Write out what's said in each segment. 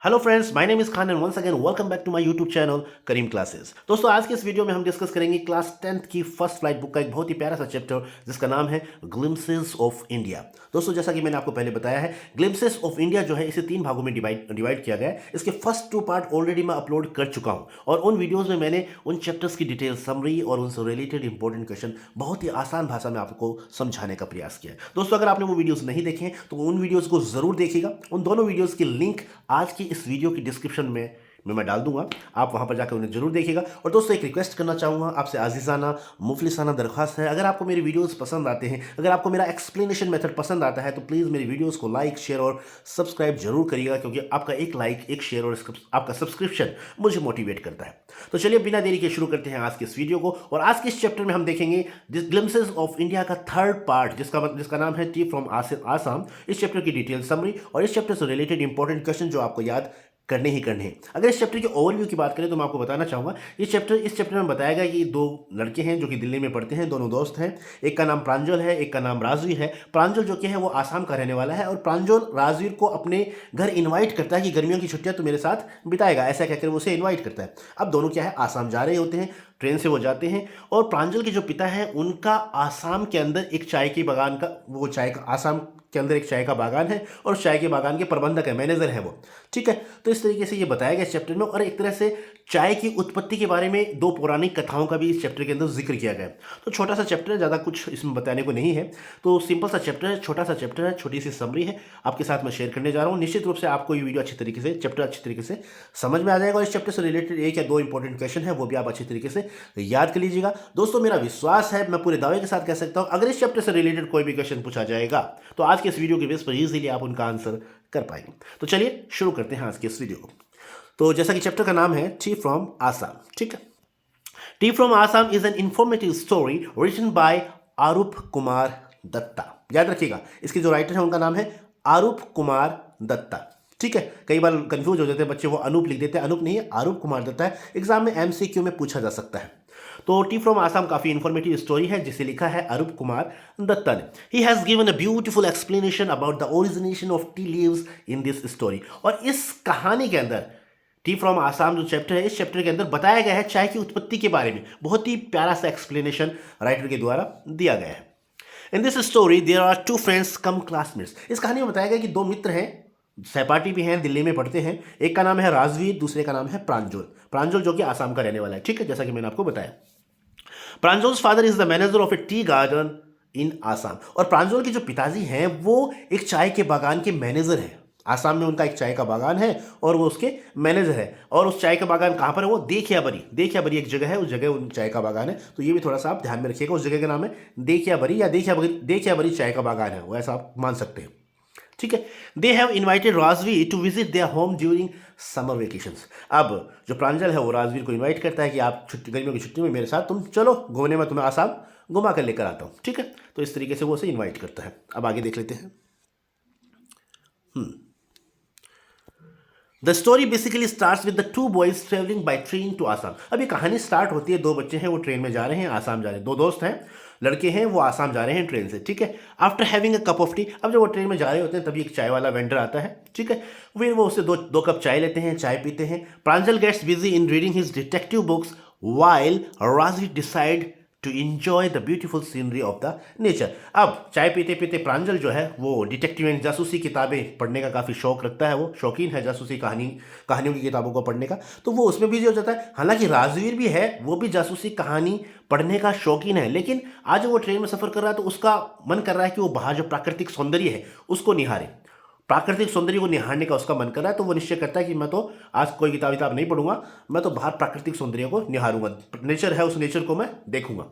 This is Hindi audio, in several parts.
Hello friends, my name is Khan and once again welcome back to my YouTube channel Karim classes. दोस्तों, आज के इस वीडियो में हम डिस्कस करेंगे क्लास 10th की फर्स्ट फ्लाइट बुक का एक बहुत ही प्यारा सा चैप्टर जिसका नाम है ग्लिम्पसेस ऑफ इंडिया। दोस्तों, जैसा कि मैंने आपको पहले बताया है, ग्लिम्पसेस ऑफ इंडिया जो है इसे 3 भागों में डिवाइड किया गया है। इसके फर्स्ट 2 पार्ट ऑलरेडी मैं अपलोड कर चुका हूं और उन वीडियोज़ में मैंने उन चैप्टर्स की डिटेल समरी और उनसे रिलेटेड इंपॉर्टेंट क्वेश्चन बहुत ही आसान भाषा में आपको समझाने का प्रयास किया है। दोस्तों, अगर आपने वो वीडियोज़ नहीं देखे हैं तो उन वीडियोज़ को ज़रूर देखिएगा। उन दोनों वीडियोज़ की लिंक आज की इस वीडियो की डिस्क्रिप्शन में मैं डाल दूंगा, आप वहां पर जाकर उन्हें जरूर देखिएगा। और दोस्तों, एक रिक्वेस्ट करना चाहूंगा आपसे, आजीजाना मुफलिसाना दरख्वास्त है, अगर आपको मेरी वीडियोस पसंद आते हैं, अगर आपको मेरा एक्सप्लेनेशन मेथड पसंद आता है तो प्लीज़ मेरी वीडियोस को लाइक, शेयर और सब्सक्राइब जरूर करिएगा, क्योंकि आपका एक लाइक, एक शेयर और आपका सब्सक्रिप्शन मुझे मोटिवेट करता है। तो चलिए बिना देरी के शुरू करते हैं आज के इस वीडियो को। और आज के इस चैप्टर में हम देखेंगे ग्लिम्पसेस ऑफ इंडिया का थर्ड पार्ट, जिसका नाम है टी फ्रॉम आसाम। इस चैप्टर की डिटेल समरी और इस चैप्टर से रिलेटेड इंपॉर्टेंट क्वेश्चन जो आपको याद करने ही करने हैं। अगर इस चैप्टर के ओवरव्यू की बात करें तो मैं आपको बताना चाहूँगा, इस चैप्टर में बताया गया कि 2 लड़के हैं जो कि दिल्ली में पढ़ते हैं, दोनों दोस्त हैं। एक का नाम प्रांजल है, एक का नाम राजवीर है। प्रांजल जो कि है वो आसाम का रहने वाला है और प्रांजल राजवीर को अपने घर इन्वाइट करता है कि गर्मियों की छुट्टियां तो मेरे साथ बिताएगा, ऐसा कहकर वो उसे इन्वाइट करता है। अब दोनों क्या है, आसाम जा रहे होते हैं, ट्रेन से वो जाते हैं और प्रांजल के जो पिता है उनका आसाम के अंदर एक चाय की बागान का आसाम के अंदर एक चाय का बागान है और उस चाय के बागान के प्रबंधक है, मैनेजर है वो। ठीक है, तो इस तरीके से ये बताया गया इस चैप्टर में। और एक तरह से चाय की उत्पत्ति के बारे में 2 पौराणिक कथाओं का भी इस चैप्टर के अंदर जिक्र किया गया है। तो छोटा सा चैप्टर है, ज़्यादा कुछ इसमें बताने को नहीं है, तो सिंपल सा चैप्टर है, छोटा सा चैप्टर है, छोटी सी समरी है, आपके साथ मैं शेयर करने जा रहा हूँ। निश्चित रूप से आपको ये वीडियो चैप्टर अच्छी तरीके से समझ में आ जाएगा और इस चैप्टर से रिलेटेड 1 या 2 इंपॉर्टेंट क्वेश्चन है वो भी आप अच्छी तरीके से याद कर लीजिएगा। दोस्तों, मेरा विश्वास है, मैं पूरे दावे के साथ कह सकता हूं, अगर इस चैप्टर से रिलेटेड कोई भी क्वेश्चन पूछा जाएगा तो आज के इस वीडियो के बेस पर इजीली आप उनका आंसर कर पाएंगे। तो चलिए शुरू करते हैं आज के इस वीडियो को। तो जैसा कि चैप्टर का नाम है टी फ्रॉम आसाम। ठीक है, tea from Assam is an informative story written by Arup Kumar Dutta. याद रखिएगा, इसके जो राइटर है उनका नाम है आरूप कुमार दत्ता। ठीक है, कई बार कंफ्यूज हो जाते हैं बच्चे, वो अनूप लिख देते हैं, अनूप नहीं है, आरूप कुमार दत्ता है। एग्जाम में एमसीक्यू में पूछा जा सकता है। तो टी फ्रॉम आसाम काफी इंफॉर्मेटिव स्टोरी है जिसे लिखा है अरूप कुमार दत्ता ने। He has given a beautiful explanation about the origination of tea leaves in this story. और इस कहानी के अंदर टी फ्रॉम आसाम जो चैप्टर है, इस चैप्टर के अंदर बताया गया है चाय की उत्पत्ति के बारे में। बहुत ही प्यारा सा एक्सप्लेनेशन राइटर के द्वारा दिया गया है। In this story there are 2 friends cum classmates. इस कहानी में बताया गया कि 2 मित्र हैं, सहपाठी भी हैं, दिल्ली में पढ़ते हैं। एक का नाम है राजवीर, दूसरे का नाम है प्रांजल। प्रांजल जो कि आसाम का रहने वाला है। ठीक है, जैसा कि मैंने आपको बताया। Pranjal's father is the manager of a tea garden in Assam. और प्रांजल के जो पिताजी हैं वो एक चाय के बागान के मैनेजर हैं। आसाम में उनका एक चाय का बागान है और वो उसके मैनेजर है। और उस चाय का बागान कहाँ पर है, वो देखियाबरी एक जगह है, उस जगह उन चाय का बागान है। तो ये भी थोड़ा सा आप ध्यान में रखिएगा, उस जगह का नाम है देखियाबरी या देखियाबरी चाय का बागान है, वो ऐसा आप मान सकते हैं। ठीक है, they have invited Rajveer to visit their home during summer vacations. अब जो प्रांजल है वो राजवीर को इनवाइट करता है कि आप गर्मियों की छुट्टी में मेरे साथ तुम चलो घूमने, में तुम्हें आसाम घुमा कर लेकर आता हूँ। ठीक है, तो इस तरीके से वो उसे इन्वाइट करता है। अब आगे देख लेते हैं। The story basically starts with the 2 boys travelling by train to Assam. अब ये कहानी स्टार्ट होती है, 2 बच्चे हैं, वो ट्रेन में जा रहे हैं, आसाम जा रहे हैं। 2 दोस्त हैं, लड़के हैं, वो आसाम जा रहे हैं ट्रेन से। ठीक है, after having a cup of T. अब जब वो ट्रेन में जा रहे होते हैं तभी एक चाय वाला वेंडर आता है। ठीक है, फिर वो उससे 2 कप चाय लेते हैं, चाय पीते हैं। Pranjal gets busy in reading his detective books while Rajvir decide to enjoy the beautiful scenery of the nature. अब चाय पीते पीते प्रांजल जो है वो डिटेक्टिव एंड जासूसी किताबें पढ़ने का काफ़ी शौक रखता है, वो शौकीन है जासूसी कहानियों की किताबों को पढ़ने का, तो वो उसमें बिजी हो जाता है। हालांकि राजवीर भी है, वो भी जासूसी कहानी पढ़ने का शौकीन है, लेकिन आज वो ट्रेन में सफ़र कर रहा है तो उसका मन कर रहा है कि वो बाहर जो प्राकृतिक सौंदर्य है उसको निहारे। प्राकृतिक सौंदर्य को निहारने का उसका मन कर रहा है, तो वो निश्चय करता है कि मैं तो आज कोई किताब नहीं पढ़ूंगा, मैं तो बाहर प्राकृतिक सौंदर्य को निहारूंगा, नेचर है उस नेचर को मैं देखूंगा।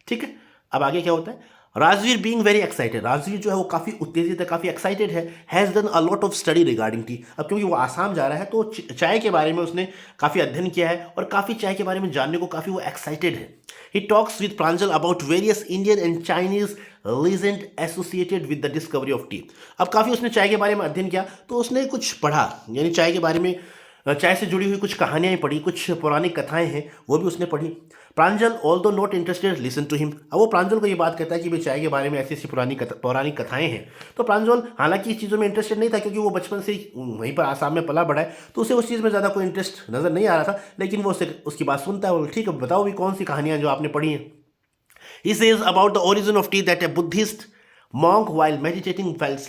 ठीक है, अब आगे क्या होता है। Rajveer being very excited, Rajveer जो है वो काफ़ी उत्तेजित है, काफ़ी एक्साइटेड है। Has done a lot of study regarding T. अब क्योंकि वो आसाम जा रहा है तो चाय के बारे में उसने काफ़ी अध्ययन किया है और काफ़ी चाय के बारे में जानने को काफ़ी वो एक्साइटेड है। He talks with Pranjal about various Indian and Chinese legend associated with the discovery of T. अब काफ़ी उसने चाय के बारे में अध्ययन किया तो उसने कुछ पढ़ा, यानी चाय के बारे में चाय से जुड़ी हुई कुछ कहानियाँ पढ़ी, कुछ पौराणिक कथाएं हैं वो भी उसने पढ़ी। Pranjal although not interested listen to him. अब वो प्रांजल को ये बात कहता है कि भाई चाय के बारे में ऐसी ऐसी पौराणिक कथाएं हैं। तो प्रांजल हालांकि इस चीज़ों में इंटरेस्टेड नहीं था, क्योंकि वो बचपन से ही वहीं पर आसाम में पला बड़ा है, तो उसे उस चीज़ में ज़्यादा कोई इंटरेस्ट नज़र नहीं आ रहा था। लेकिन वो उसकी बात सुनता है और ठीक है बताओ भी कौन सी कहानियाँ जो आपने पढ़ी हैं। He says about the origin of tea that a Buddhist monk while meditating felt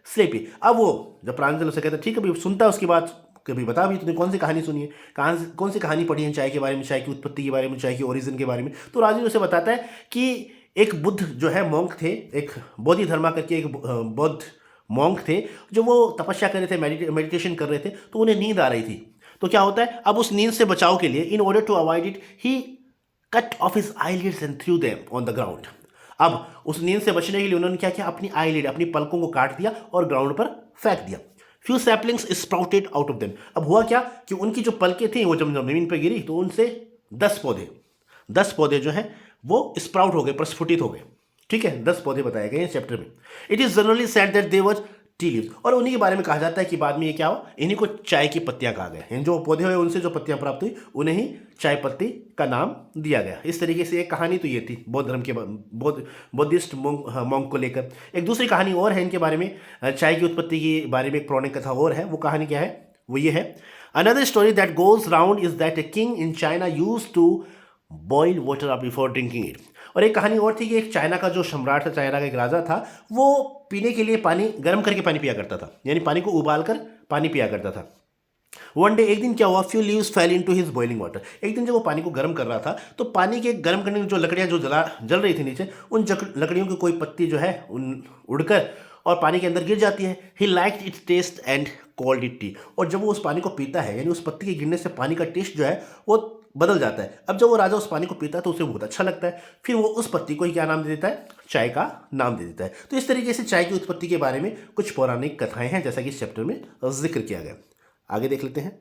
sleepy. अब वो जब प्रांजल उसे कहता है ठीक है भाई, सुनता है उसकी बात, कभी बता भी तूने कौन सी कहानी सुनी है, कौन सी कहानी पढ़ी है चाय के बारे में, चाय की उत्पत्ति के बारे में, चाय की ओरिजिन के बारे में। तो राजू उसे बताता है कि एक बुद्ध जो है मॉन्क थे, एक बोधि धर्मा करके एक बौद्ध मॉन्क थे, जो वो तपस्या कर रहे थे, मेडिटेशन कर रहे थे, तो उन्हें नींद आ रही थी। तो क्या होता है, अब उस नींद से बचाव के लिए, in order to avoid it, he cut off his eyelids and threw them on the ground. अब उस नींद से बचने के लिए उन्होंने क्या किया, अपनी आईलिड, अपनी पलकों को काट दिया और ग्राउंड पर फेंक दिया। Few saplings sprouted out of them. अब हुआ क्या कि उनकी जो पलकें थी वो जब जमीन पर गिरी तो उनसे 10 पौधे जो हैं वो स्प्राउट हो गए, प्रस्फुटित हो गए। ठीक है, 10 पौधे बताए गए हैं चैप्टर में। It is generally said that they were tea leaves, और उन्हीं के बारे में कहा जाता है कि बाद में ये क्या हो, इन्हीं को चाय की पत्तियां कहा गया। इन जो पौधे हुए उनसे जो पत्तियां प्राप्त हुई उन्हें ही चाय पत्ती का नाम दिया गया। इस तरीके से एक कहानी तो ये थी बौद्ध धर्म के बुद्धिस्ट मॉन्क को लेकर। एक दूसरी कहानी और है इनके बारे में, चाय की उत्पत्ति के बारे में एक पौराणिक कथा और है। वो कहानी क्या है, वो ये है, another story that goes round is that a king in China used to boil water before drinking it. और एक कहानी और थी कि एक चाइना का जो सम्राट था, चाइना का एक राजा था, वो पीने के लिए पानी गर्म करके पानी पिया करता था, यानी पानी को उबाल कर पानी पिया करता था। वन डे, एक दिन क्या हुआ, few leaves fail into his boiling water. एक दिन जब वो पानी को गर्म कर रहा था तो पानी के गर्म करने की जो लकड़ियां जो जल रही थी नीचे, उन लकड़ियों की कोई पत्ती जो है उड़कर और पानी के अंदर गिर जाती है। He liked its taste and called it tea. और जब वो उस पानी को पीता है, यानी उस पत्ती के गिरने से पानी का टेस्ट जो है वो बदल जाता है। अब जब वो राजा उस पानी को पीता है तो उसे बहुत अच्छा लगता है, फिर वो उस पत्ती को ही क्या नाम दे देता है, चाय का नाम दे देता है। तो इस तरीके से चाय की उत्पत्ति के बारे में कुछ पौराणिक कथाएं हैं, जैसा कि इस चैप्टर में जिक्र किया गया। आगे देख लेते हैं।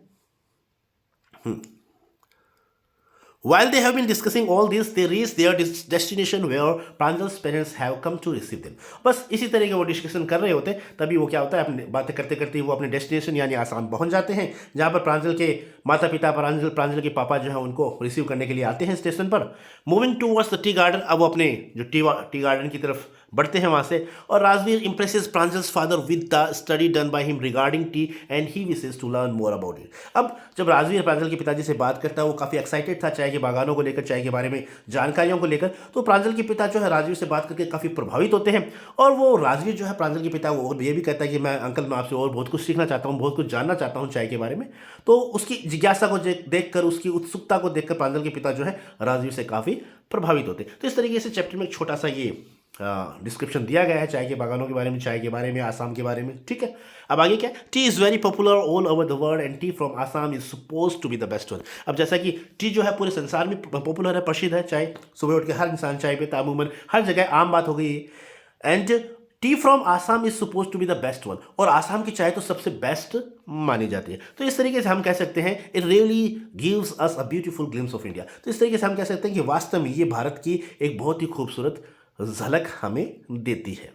While they have been discussing all this, they reach their destination where Pranjal's parents have come to receive them. बस इसी तरह के वो डिस्कशन कर रहे होते तभी वो क्या होता है, अपनी बातें करते करते वो अपने डेस्टिनेशन यानी आसाम पहुंच जाते हैं, जहाँ पर प्रांजल के माता पिता, प्रांजल के पापा जो है उनको रिसीव करने के लिए आते हैं स्टेशन पर। Moving towards the tea garden, अब वो अपने जो टी गार्डन की तरफ बढ़ते हैं वहाँ से। और Rajveer impresses Pranjal's father with the study done by him regarding tea and he wishes to learn more about it. अब जब राजवीर प्रांजल के पिताजी से बात करता है, वो काफ़ी एक्साइटेड था चाय के बागानों को लेकर, चाय के बारे में जानकारियों को लेकर। तो प्रांजल के पिता जो है राजवीर से बात करके काफ़ी प्रभावित होते हैं, और वो राजवीर जो है प्रांजल के पिता को ये भी कहता है कि मैं अंकल, मैं आपसे और बहुत कुछ सीखना चाहता हूँ, बहुत कुछ जानना चाहता हूँ चाय के बारे में। तो उसकी जिज्ञासा को देखकर, उसकी उत्सुकता को देखकर प्रांजल के पिता जो है राजवीर से काफ़ी प्रभावित होते। तो इस तरीके से चैप्टर में एक छोटा सा ये डिस्क्रिप्शन दिया गया है चाय के बागानों के बारे में, चाय के बारे में, आसाम के बारे में। ठीक है, अब आगे क्या, tea is very popular all over the world and tea from Assam is suppose to be the best one. अब जैसा कि टी जो है पूरे संसार में पॉपुलर है, प्रसिद्ध है, चाय सुबह उठ के हर इंसान चाय पे, अमूमन हर जगह आम बात हो गई है। And tea from Assam is suppose to be the best one, और आसाम की चाय तो सबसे बेस्ट मानी जाती है। तो इस तरीके से हम कह सकते हैं it really gives us a beautiful glimpse of India. तो इस तरीके से हम कह सकते हैं कि वास्तव में ये भारत की एक बहुत ही खूबसूरत झलक हमें देती है।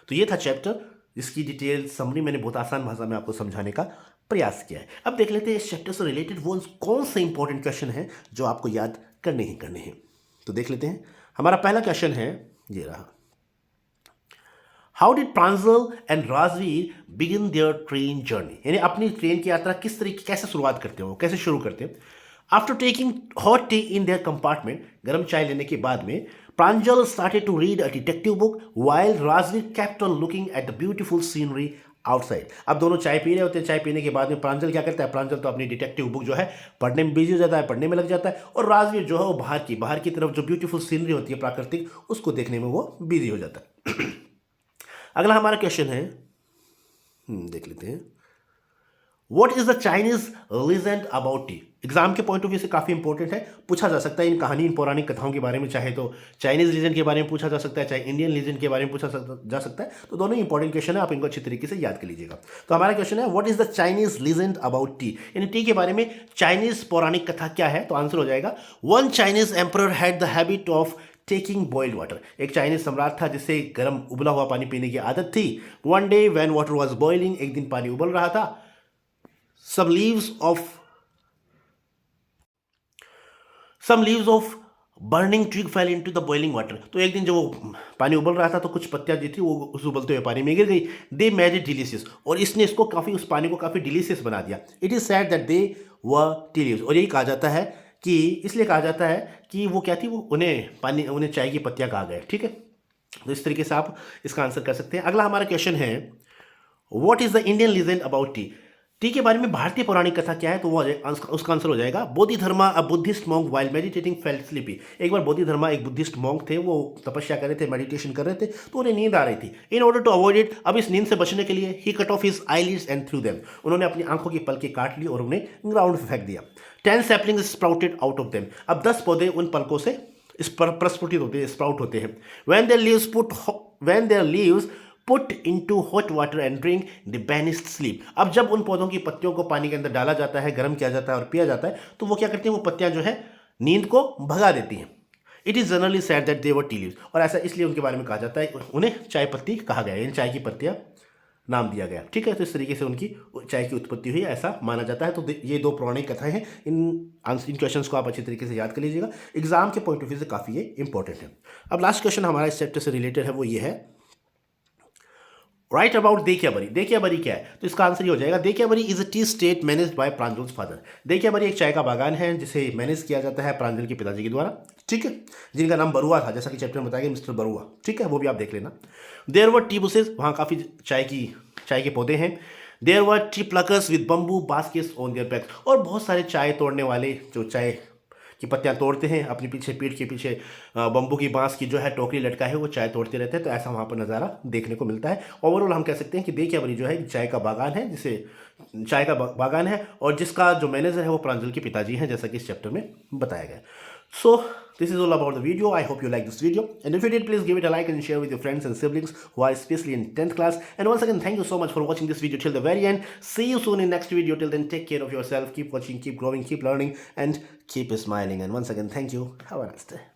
तो ये था चैप्टर, इसकी डिटेल समरी मैंने बहुत आसान भाषा में आपको समझाने का प्रयास किया है। अब देख लेते हैं इस चैप्टर से रिलेटेड वो कौन से इंपॉर्टेंट क्वेश्चन हैं जो आपको याद करने ही करने हैं। तो देख लेते हैं, हमारा पहला क्वेश्चन है ये रहा, how did Pranjal and Rajveer begin their train journey, यानी अपनी ट्रेन की यात्रा किस तरीके, कैसे शुरुआत करते हो, कैसे शुरू करते हैं। After taking hot T in their compartment, गर्म चाय लेने के बाद में, Pranjal started to read a detective book while Rajveer kept on looking at the beautiful scenery outside. अब दोनों चाय पी रहे होते हैं, चाय पीने के बाद में प्रांजल क्या करता है, प्रांजल तो अपनी डिटेक्टिव बुक जो है पढ़ने में बिजी हो जाता है, पढ़ने में लग जाता है, और राजवीर जो है वो बाहर की तरफ जो ब्यूटीफुल सीनरी होती है प्राकृतिक, उसको देखने में वो बिजी हो जाता है। अगला हमारा क्वेश्चन है, देख लेते हैं, What is the Chinese legend about tea? Exam के पॉइंट ऑफ व्यू से काफ़ी इंपॉर्टेंट है, पूछा जा सकता है इन कहानी, इन पौराणिक कथाओं के बारे में, चाहे तो चाइनीज लीजेंड के बारे में पूछा जा सकता है, चाहे इंडियन लीजेंड के बारे में पूछा जा सकता है। तो दोनों ही इंपॉर्टेंट क्वेश्चन है, आप इनको अच्छी तरीके से याद कर लीजिएगा। तो हमारा क्वेश्चन है, what is the Chinese legend about T, यानी टी के बारे में चाइनीज पौराणिक कथा क्या है। तो आंसर हो जाएगा, one Chinese emperor had the habit of taking boiled water. एक चाइनीज सम्राट था जिसे गर्म उबला हुआ पानी पीने की आदत थी। One day when water was boiling, एक दिन पानी उबल रहा था, some leaves of some leaves of burning twig fell into the boiling water. तो एक दिन जब वो पानी उबल रहा था तो कुछ पत्तियां जो थी वो उस उबलते हुए पानी में गिर गई। दे मेड इट डिलीशियस, और इसने इसको काफ़ी, उस पानी को काफ़ी डिलीशियस बना दिया। It is sad that they were tea leaves, और यही कहा जाता है कि, इसलिए कहा जाता है कि वो क्या थी, वो उन्हें चाय की पत्तियां कहा गया। ठीक है, तो इस तरीके से आप इसका आंसर कर सकते हैं। अगला हमारा क्वेश्चन है, what is the Indian legend about T. T के बारे में भारतीय पौराणिक कथा क्या है, तो वो उसका आंसर हो जाएगा Bodhidharma a Buddhist monk while meditating felt sleepy. एक बार बोधिधर्मा एक बुद्धिस्ट मॉन्क थे, वो तपस्या कर रहे थे, मेडिटेशन कर रहे थे, तो उन्हें नींद आ रही थी। In order to avoid it, अब इस नींद से बचने के लिए, he cut off his eyelids and threw them, उन्होंने अपनी आंखों की पलकें काट ली और उन्हें ग्राउंड में फेंक दिया। 10 saplings sprouted out of them, अब 10 पौधे उन पलकों से प्रस्फुटित होते हैं, स्प्राउट होते हैं। when their leaves put into hot water and drink, they banished sleep। अब जब उन पौधों की पत्तियों को पानी के अंदर डाला जाता है, गर्म किया जाता है और पिया जाता है, तो वो क्या करती हैं, वो पत्तियां जो है नींद को भगा देती हैं। It is generally sad that they were tea leaves, और ऐसा इसलिए उनके बारे में कहा जाता है, उन्हें चाय पत्ती कहा गया, यानी चाय की पत्तियां नाम दिया गया। ठीक है, तो इस तरीके से उनकी चाय की उत्पत्ति हुई, ऐसा माना जाता है। तो ये दो पौराणिक कथाएं हैं। इन क्वेश्चंस को आप अच्छी तरीके से याद कर लीजिएगा, एग्जाम के पॉइंट ऑफ व्यू से काफ़ी ये इंपॉर्टेंट है। अब लास्ट क्वेश्चन हमारा इस चैप्टर से रिलेटेड है, वो ये है, राइट अबाउट देखियाबरी। देखियाबरी क्या है, तो इसका आंसर ये हो जाएगा, Dhekiabari is a tea estate managed by Pranjal's father. Dhekiabari एक चाय का बागान है जिसे मैनेज किया जाता है प्रांजल के पिताजी के द्वारा। ठीक है, जिनका नाम बरुआ था, जैसा कि चैप्टर में बताया गया, मिस्टर बरुआ। ठीक है, वो भी आप देख लेना। देयर वर टी बुसेस, वहाँ काफ़ी चाय के पौधे हैं। There were tea pluckers with bamboo baskets on their backs, और बहुत सारे चाय तोड़ने वाले जो चाय की पत्तियां तोड़ते हैं, अपने पीछे पीठ के पीछे बम्बू की बांस की जो है टोकरी लटका है, वो चाय तोड़ते रहते हैं। तो ऐसा वहाँ पर नज़ारा देखने को मिलता है। ओवरऑल हम कह सकते हैं कि देखियाबरी जो है चाय का बागान है, चाय का बागान है, और जिसका जो मैनेजर है वो प्रांजल के पिताजी हैं, जैसा कि इस चैप्टर में बताया गया। So this is all about the video. I hope you like this video, and if you did, please give it a like and share with your friends and siblings who are especially in 10th class. And once again, thank you so much for watching this video till the very end. See you soon in next video. Till then, take care of yourself, keep watching, keep growing, keep learning, and keep smiling. And once again, thank you. Have a nice day.